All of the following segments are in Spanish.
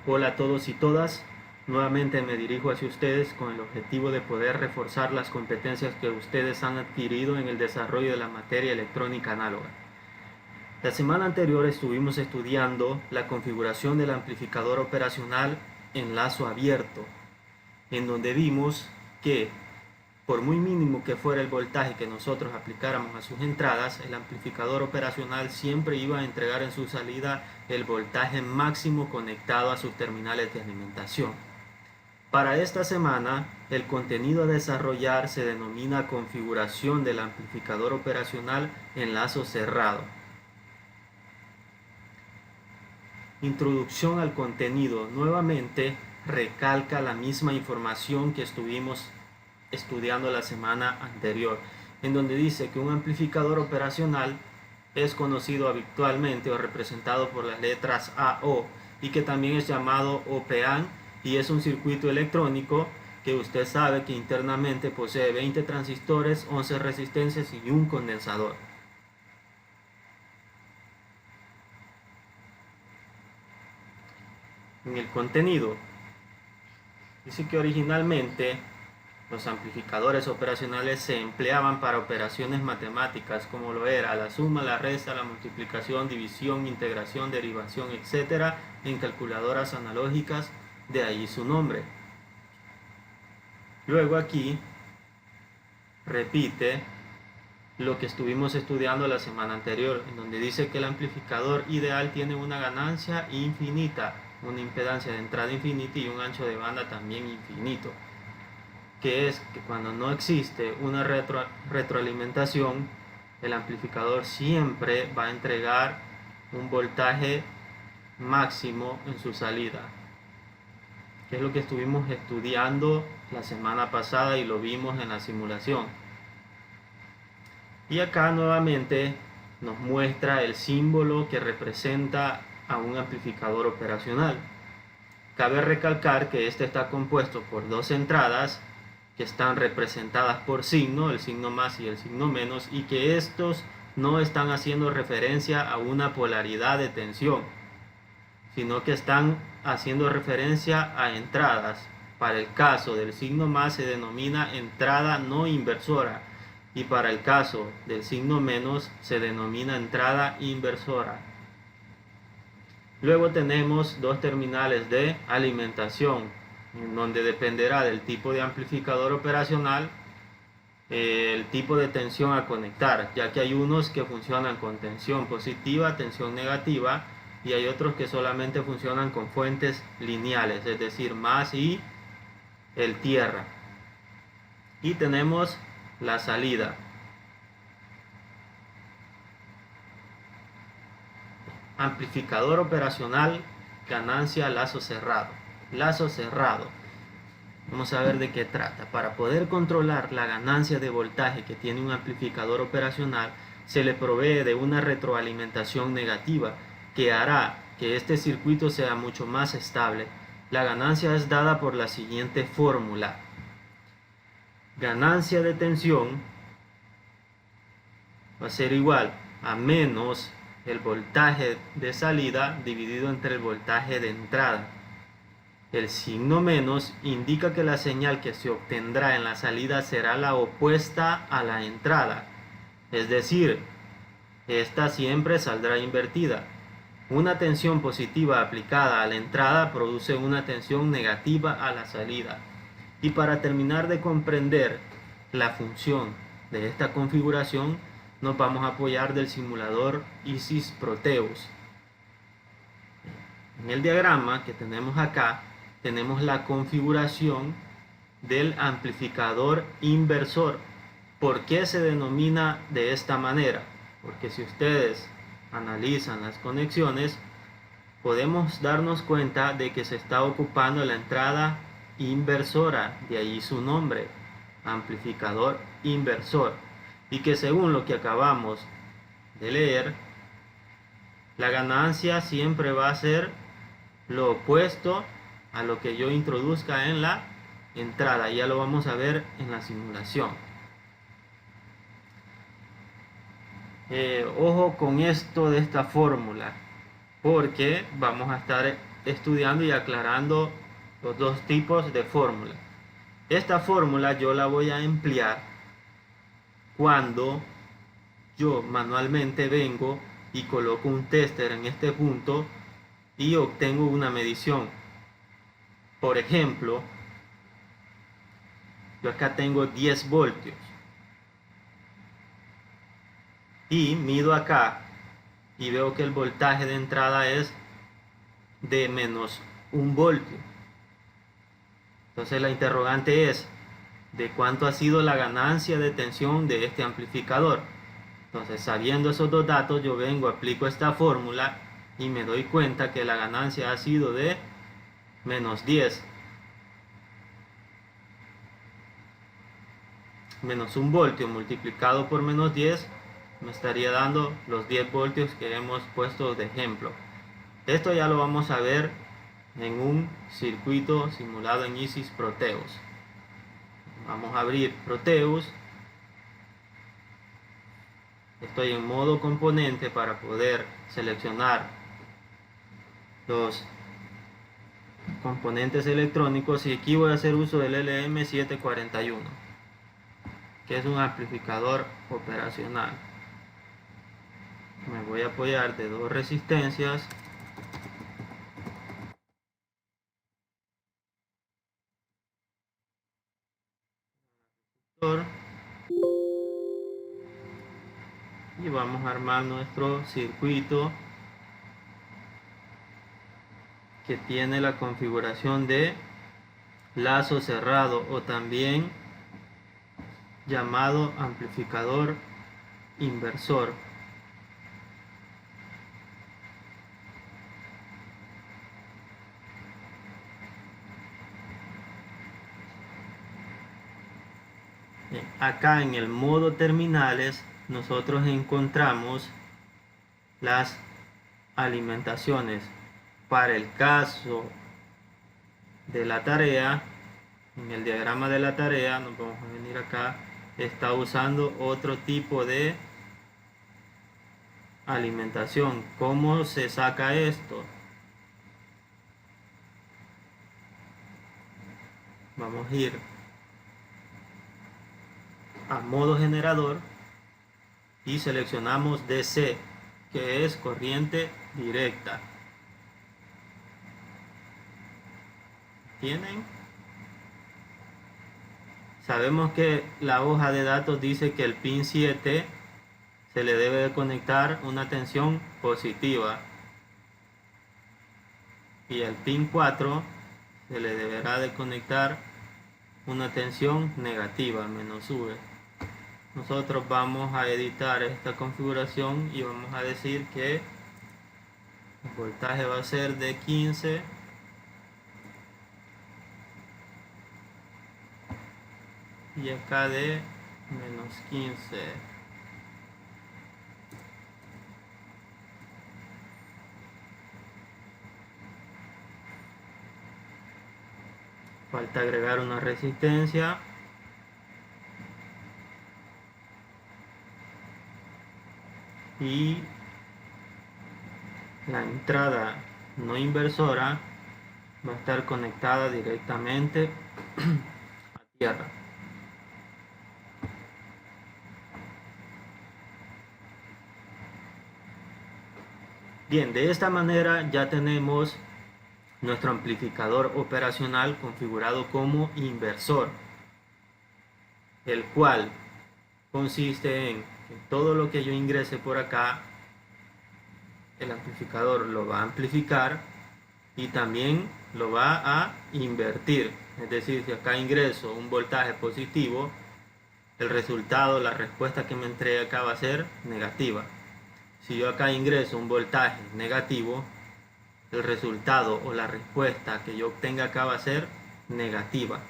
Hola a todos y todas, nuevamente me dirijo hacia ustedes con el objetivo de poder reforzar las competencias que ustedes han adquirido en el desarrollo de la materia electrónica análoga. La semana anterior estuvimos estudiando la configuración del amplificador operacional en lazo abierto, en donde vimos que por muy mínimo que fuera el voltaje que nosotros aplicáramos a sus entradas, el amplificador operacional siempre iba a entregar en su salida el voltaje máximo conectado a sus terminales de alimentación. Para esta semana, el contenido a desarrollar se denomina configuración del amplificador operacional en lazo cerrado. Introducción al contenido. Nuevamente recalca la misma información que estuvimos estudiando la semana anterior, en donde dice que un amplificador operacional es conocido habitualmente o representado por las letras AO y que también es llamado OPAN, y es un circuito electrónico que usted sabe que internamente posee 20 transistores, 11 resistencias y un condensador. En el contenido dice que originalmente los amplificadores operacionales se empleaban para operaciones matemáticas como lo era la suma, la resta, la multiplicación, división, integración, derivación, etc. en calculadoras analógicas, de ahí su nombre. Luego aquí repite lo que estuvimos estudiando la semana anterior, en donde dice que el amplificador ideal tiene una ganancia infinita, una impedancia de entrada infinita y un ancho de banda también infinito, que es que cuando no existe una retroalimentación, el amplificador siempre va a entregar un voltaje máximo en su salida, que es lo que estuvimos estudiando la semana pasada y lo vimos en la simulación. Y acá nuevamente nos muestra el símbolo que representa a un amplificador operacional. Cabe recalcar que este está compuesto por dos entradas que están representadas por signo, el signo más y el signo menos, y que estos no están haciendo referencia a una polaridad de tensión, sino que están haciendo referencia a entradas. Para el caso del signo más se denomina entrada no inversora, y para el caso del signo menos se denomina entrada inversora. Luego tenemos dos terminales de alimentación, en donde dependerá del tipo de amplificador operacional el tipo de tensión a conectar, ya que hay unos que funcionan con tensión positiva, tensión negativa, y hay otros que solamente funcionan con fuentes lineales, es decir, más y el tierra. Y tenemos la salida. Amplificador operacional, ganancia, lazo cerrado. Lazo cerrado. Vamos a ver de qué trata. Para poder controlar la ganancia de voltaje que tiene un amplificador operacional, se le provee de una retroalimentación negativa que hará que este circuito sea mucho más estable. La ganancia es dada por la siguiente fórmula. Ganancia de tensión va a ser igual a menos el voltaje de salida dividido entre el voltaje de entrada. El signo menos indica que la señal que se obtendrá en la salida será la opuesta a la entrada, es decir, esta siempre saldrá invertida. Una tensión positiva aplicada a la entrada produce una tensión negativa a la salida. Y para terminar de comprender la función de esta configuración, nos vamos a apoyar del simulador ISIS Proteus. En el diagrama que tenemos acá, tenemos la configuración del amplificador inversor. ¿Por qué se denomina de esta manera? Porque si ustedes analizan las conexiones, podemos darnos cuenta de que se está ocupando la entrada inversora, de ahí su nombre, amplificador inversor, y que según lo que acabamos de leer, la ganancia siempre va a ser lo opuesto a lo que yo introduzca en la entrada. Ya lo vamos a ver en la simulación. Ojo con esto de esta fórmula, porque vamos a estar estudiando y aclarando los dos tipos de fórmula. Esta fórmula yo la voy a emplear cuando yo manualmente vengo y coloco un tester en este punto y obtengo una medición. Por ejemplo, yo acá tengo 10 voltios y mido acá y veo que el voltaje de entrada es de menos 1 voltio. Entonces la interrogante es de cuánto ha sido la ganancia de tensión de este amplificador. Entonces, sabiendo esos dos datos, yo vengo, aplico esta fórmula y me doy cuenta que la ganancia ha sido de menos 10. Menos 1 voltio multiplicado por menos 10 me estaría dando los 10 voltios que hemos puesto de ejemplo. Esto ya lo vamos a ver en un circuito simulado en ISIS Proteus. Vamos a abrir Proteus. Estoy en modo componente para poder seleccionar los componentes electrónicos y aquí voy a hacer uso del LM741, que es un amplificador operacional. Me voy a apoyar de dos resistencias y vamos a armar nuestro circuito que tiene la configuración de lazo cerrado o también llamado amplificador inversor. Bien, acá en el modo terminales nosotros encontramos las alimentaciones. Para el caso de la tarea, en el diagrama de la tarea, nos vamos a venir acá, está usando otro tipo de alimentación. ¿Cómo se saca esto? Vamos a ir a modo generador y seleccionamos DC, que es corriente directa. ¿Tienen? Sabemos que la hoja de datos dice que el pin 7 se le debe de conectar una tensión positiva y al pin 4 se le deberá de conectar una tensión negativa, menos V. Nosotros vamos a editar esta configuración y vamos a decir que el voltaje va a ser de 15 y acá de menos 15. Falta agregar una resistencia. Y la entrada no inversora va a estar conectada directamente a tierra. Bien, de esta manera ya tenemos nuestro amplificador operacional configurado como inversor, el cual consiste en que todo lo que yo ingrese por acá, el amplificador lo va a amplificar y también lo va a invertir. Es decir, si acá ingreso un voltaje positivo, el resultado, la respuesta que me entrega acá va a ser negativa. Si yo acá ingreso un voltaje negativo, el resultado o la respuesta que yo obtenga acá va a ser negativa.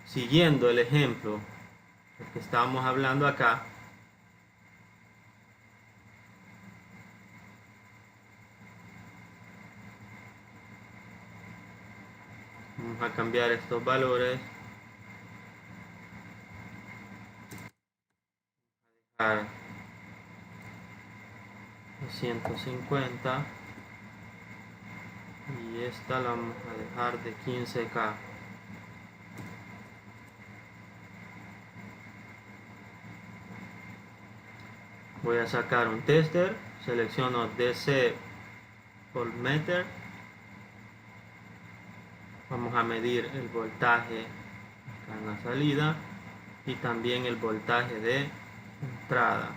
Siguiendo el ejemplo que estábamos hablando acá, vamos a cambiar estos valores a 150 esta la vamos a dejar de 15K. Voy a sacar un tester, selecciono DC voltmeter, vamos a medir el voltaje en la salida y también el voltaje de entrada.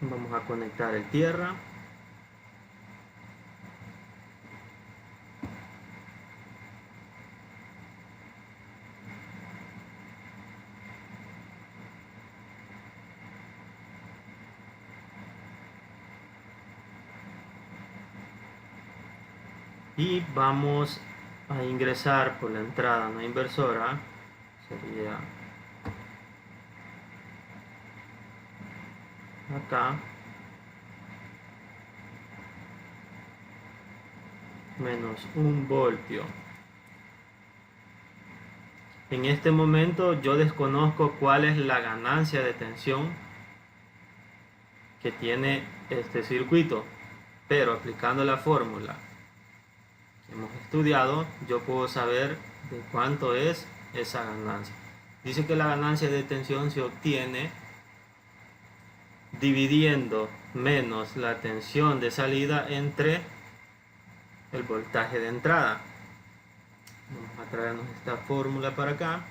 Vamos a conectar el tierra. Y vamos a ingresar por la entrada no inversora, sería acá, menos 1 voltio. En este momento yo desconozco cuál es la ganancia de tensión que tiene este circuito, pero aplicando la fórmula que hemos estudiado, yo puedo saber de cuánto es esa ganancia. Dice que la ganancia de tensión se obtiene dividiendo menos la tensión de salida entre el voltaje de entrada. Vamos a traernos esta fórmula para acá.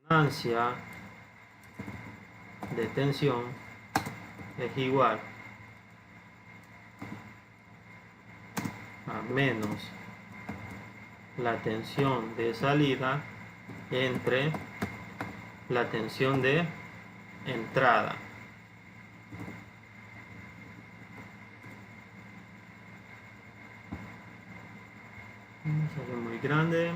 La ganancia de tensión es igual a menos la tensión de salida entre la tensión de entrada. Sale muy grande.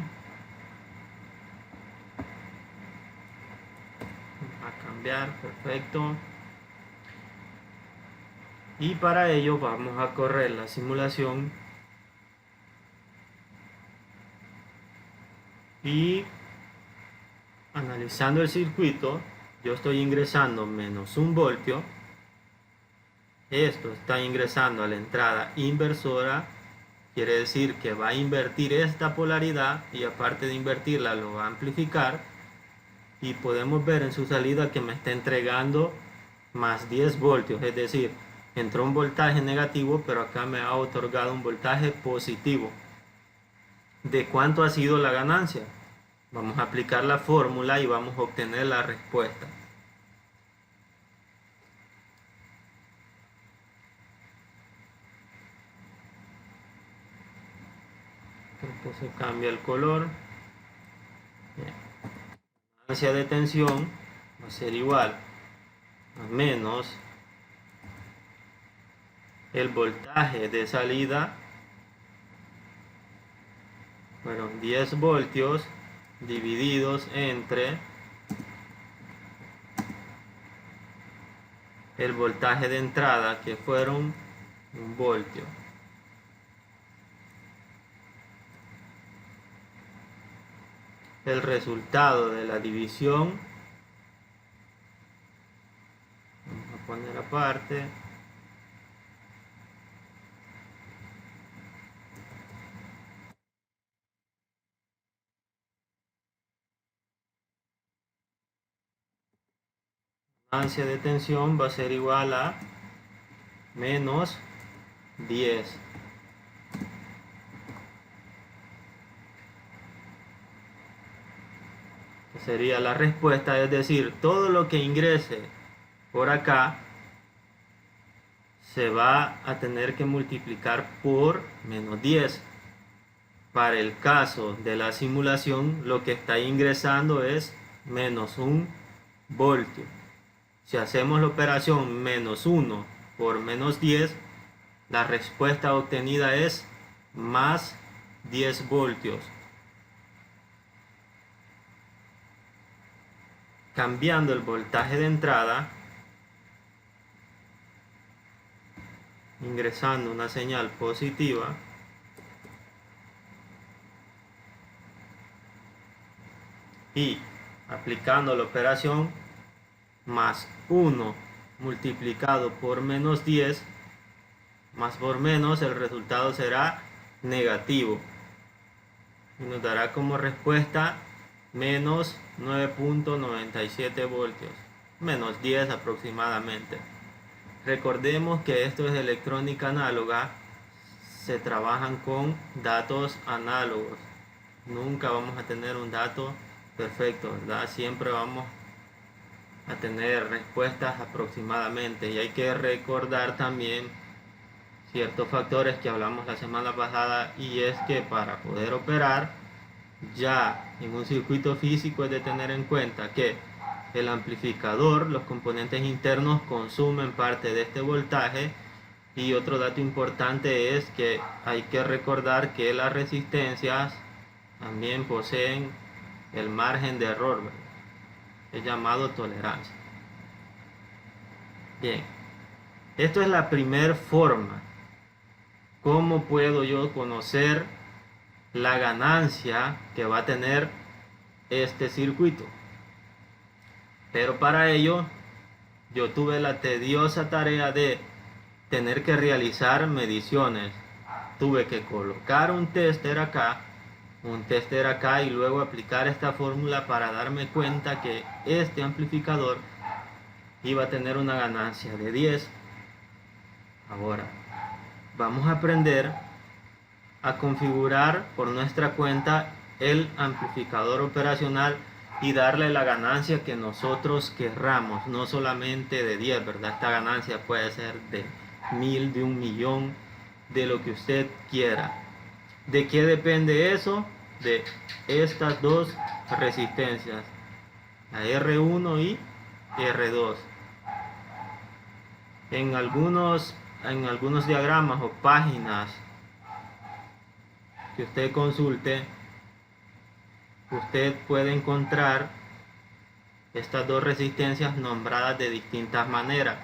Vamos a cambiar, perfecto. Y para ello vamos a correr la simulación y analizando el circuito, yo estoy ingresando menos 1 voltio. Esto está ingresando a la entrada inversora, quiere decir que va a invertir esta polaridad y aparte de invertirla lo va a amplificar, y podemos ver en su salida que me está entregando más 10 voltios, es decir, entró un voltaje negativo pero acá me ha otorgado un voltaje positivo. ¿De cuánto ha sido la ganancia? Vamos a aplicar la fórmula y vamos a obtener la respuesta. Creo que se cambia el color. Bien. La ganancia de tensión va a ser igual a menos el voltaje de salida, fueron 10 voltios divididos entre el voltaje de entrada, que fueron 1 voltio. El resultado de la división, vamos a poner aparte, la ganancia de tensión va a ser igual a menos 10. Sería la respuesta, es decir, todo lo que ingrese por acá se va a tener que multiplicar por menos 10. Para el caso de la simulación, lo que está ingresando es menos 1 voltio. Si hacemos la operación menos 1 por menos 10, la respuesta obtenida es más 10 voltios. cambiando el voltaje de entrada, ingresando una señal positiva y aplicando la operación más 1 multiplicado por menos 10 más por menos, el resultado será negativo y nos dará como respuesta menos 9.97 voltios, menos 10 aproximadamente. Recordemos que esto es electrónica análoga, se trabajan con datos análogos, nunca vamos a tener un dato perfecto, ¿verdad? Siempre vamos a tener respuestas aproximadamente, y hay que recordar también ciertos factores que hablamos la semana pasada, y es que para poder operar ya en un circuito físico es de tener en cuenta que el amplificador, los componentes internos consumen parte de este voltaje, y otro dato importante es que hay que recordar que las resistencias también poseen el margen de error, ¿verdad? Es llamado tolerancia. Bien, esto es la primera forma. ¿Cómo puedo yo conocer la ganancia que va a tener este circuito? Pero para ello yo tuve la tediosa tarea de tener que realizar mediciones. Tuve que colocar un tester acá y luego aplicar esta fórmula para darme cuenta que este amplificador iba a tener una ganancia de 10. Ahora vamos a aprender a configurar por nuestra cuenta el amplificador operacional y darle la ganancia que nosotros querramos, no solamente de 10, ¿verdad? Esta ganancia puede ser de 1000, de 1.000.000, de lo que usted quiera. ¿De qué depende eso? De estas dos resistencias, la R1 y R2. En algunos diagramas o páginas que usted consulte, usted puede encontrar estas dos resistencias nombradas de distintas maneras,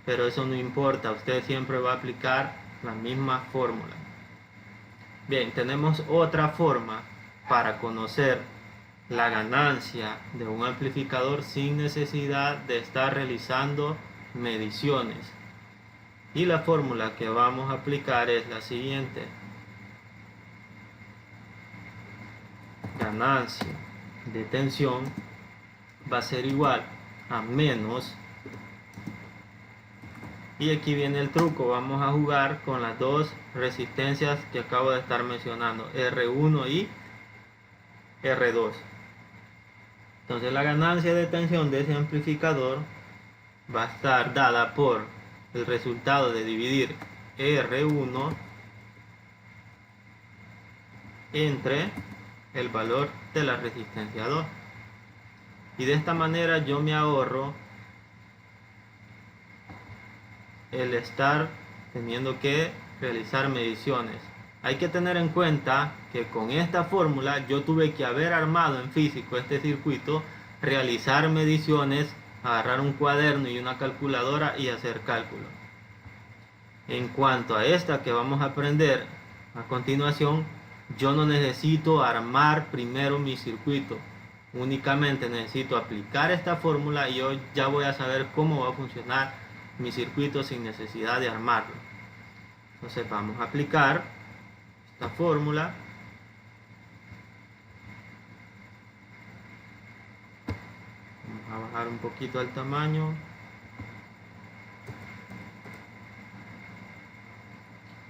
pero eso no importa, usted siempre va a aplicar la misma fórmula. Bien, tenemos otra forma para conocer la ganancia de un amplificador sin necesidad de estar realizando mediciones, y la fórmula que vamos a aplicar es la siguiente: ganancia de tensión va a ser igual a menos, y aquí viene el truco, vamos a jugar con las dos resistencias que acabo de estar mencionando, R1 y R2. Entonces la ganancia de tensión de ese amplificador va a estar dada por el resultado de dividir R1 entre el valor de la resistencia 2, y de esta manera yo me ahorro el estar teniendo que realizar mediciones. Hay que tener en cuenta que con esta fórmula yo tuve que haber armado en físico este circuito, realizar mediciones, agarrar un cuaderno y una calculadora y hacer cálculos. En cuanto a esta que vamos a aprender a continuación, yo no necesito armar primero mi circuito, únicamente necesito aplicar esta fórmula y yo ya voy a saber cómo va a funcionar mi circuito sin necesidad de armarlo. Entonces vamos a aplicar esta fórmula. Vamos a bajar un poquito el tamaño.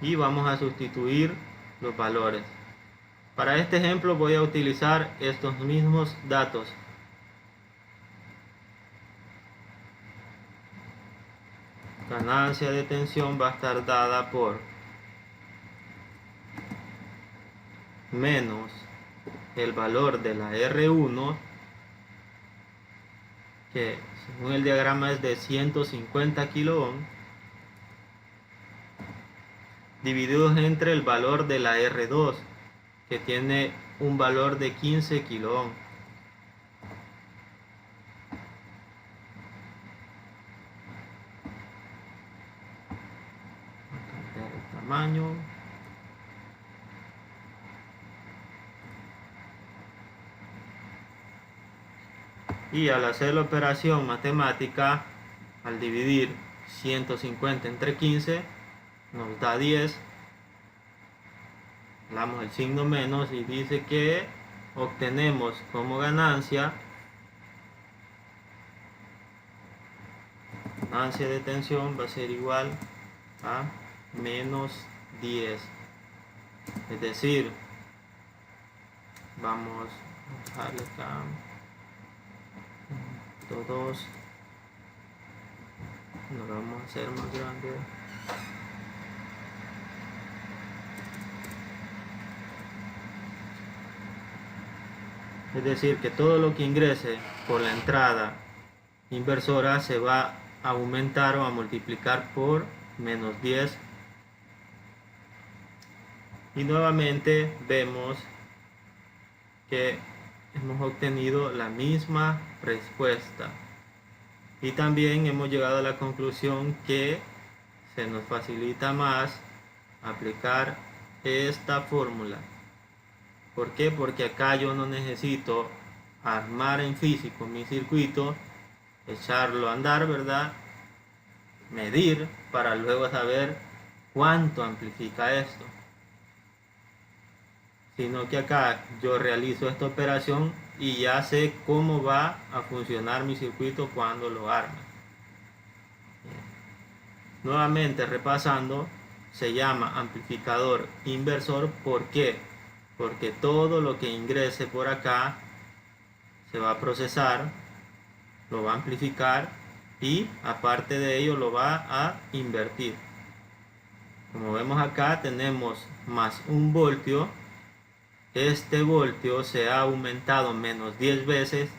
Y vamos a sustituir los valores. Para este ejemplo voy a utilizar estos mismos datos. Ganancia de tensión va a estar dada por menos el valor de la R1, que según el diagrama es de 150 kilo ohm, divididos entre el valor de la R2, que tiene un valor de 15 kilo ohm. tamaño. Y al hacer la operación matemática, al dividir 150 entre 15, nos da 10. Damos el signo menos y dice que obtenemos como ganancia de tensión va a ser igual a menos 10. Es decir, vamos a dejarle acá 2, lo vamos a hacer más grande. Es decir, que todo lo que ingrese por la entrada inversora se va a aumentar o a multiplicar por menos 10. Y nuevamente vemos que hemos obtenido la misma respuesta. Y también hemos llegado a la conclusión que se nos facilita más aplicar esta fórmula. ¿Por qué? Porque acá yo no necesito armar en físico mi circuito, echarlo a andar, ¿verdad? Medir para luego saber cuánto amplifica esto. Sino que acá yo realizo esta operación y ya sé cómo va a funcionar mi circuito cuando lo arme. Nuevamente repasando, se llama amplificador inversor. ¿Por qué? Porque todo lo que ingrese por acá se va a procesar, lo va a amplificar y aparte de ello lo va a invertir. Como vemos acá tenemos más 1 voltio. Este voltio se ha aumentado menos 10 veces,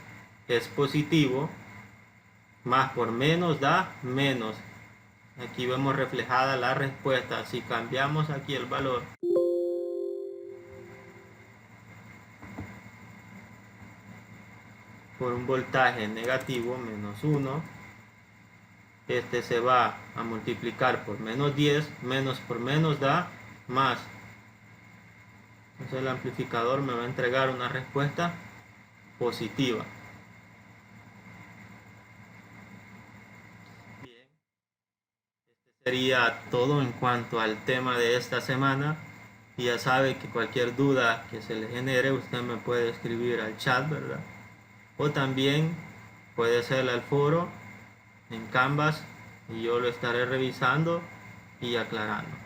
es positivo, más por menos da menos. Aquí vemos reflejada la respuesta. Si cambiamos aquí el valor, por un voltaje negativo, menos 1, este se va a multiplicar por menos 10, menos por menos da más. Entonces el amplificador me va a entregar una respuesta positiva. Bien, este sería todo en cuanto al tema de esta semana. Y ya sabe que cualquier duda que se le genere, usted me puede escribir al chat, ¿verdad? O también puede hacerle al foro en Canvas y yo lo estaré revisando y aclarando.